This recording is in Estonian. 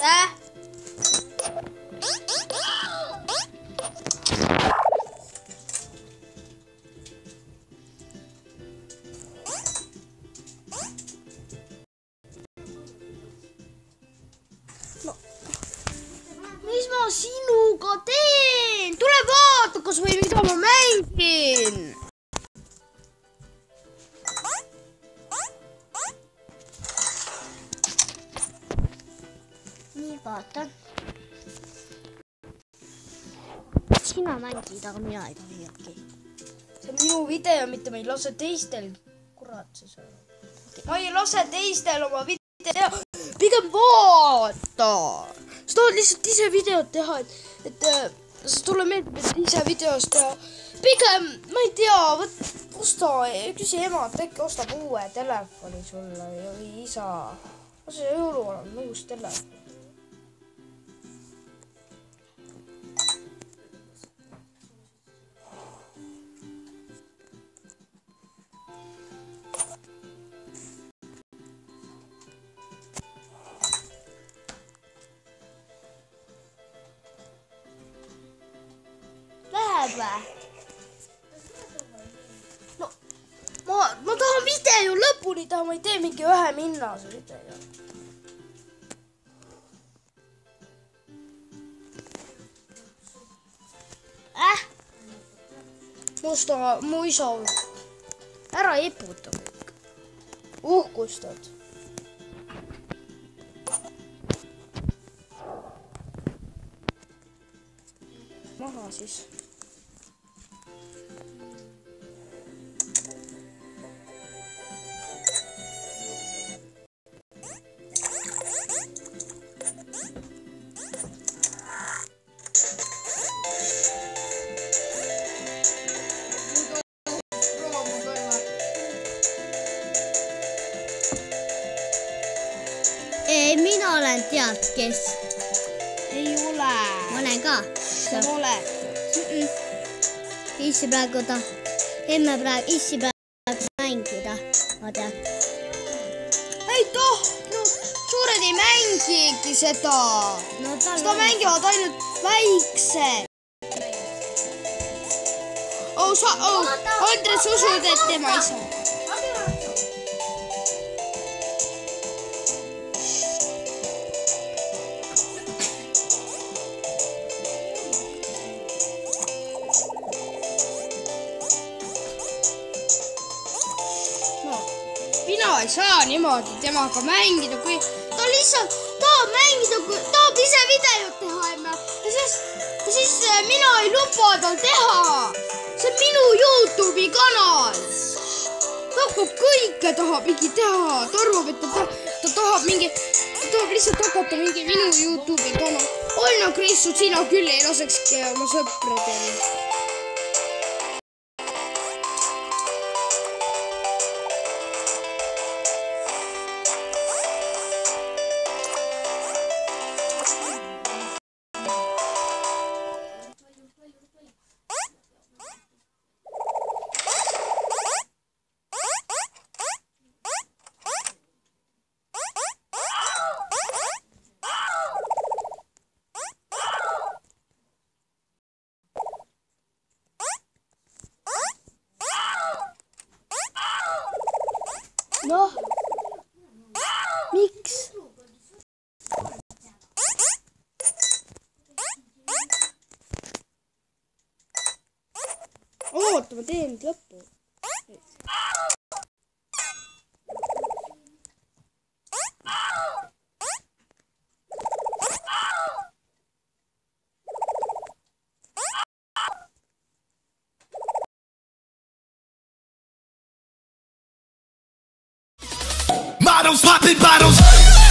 No, mis ma sinuga teen? Tule vaata, kas või mida ma mängin. Nii, vaatan. Sina mängid, aga mina ei tohi äkki. See on minu video, mitte ma ei lase teistel. Kurat, see saab. Ma ei lase teistel oma video teha. Pigem vaata. Sa tahad lihtsalt ise videot teha, et sa tule meeldib, et ise videos teha. Pigem, ma ei tea, osta, küsi emad, äkki ostab uue telefoni sulle või isa. See jõuluvana on uus telefon. Läheb või? No, ma tahan video lõpuni teha, ma ei tee mingi 1 minnase video. Mu isa ära eputa kõik. Uhkustad. Maha siis. Ei, mina olen tead, kes. Ei ole. Ma olen ka. Sa oled. Issi praegu Issi praegu mängida. Ma tean. Ei tohnud. Suured ei mängigi seda. No, seda mängivad ainult väiksed. Andres usud, et tema isa. Mina ei saa niimoodi temaga mängida, kui ta lihtsalt tahab mängida, kui tahab ise videot teha ja siis mina ei luba tal teha. See on minu YouTube'i kanal. Ta hakkab kõike tahab mingi teha. Ta arvab, et ta tahab lihtsalt hakata mingi minu YouTube'i kanal. Olna Kristus, sina küll ei lasekski oma sõpradele. Noh, miks? Oota, ma teen nüüd lõppu. Bottles, popping bottles.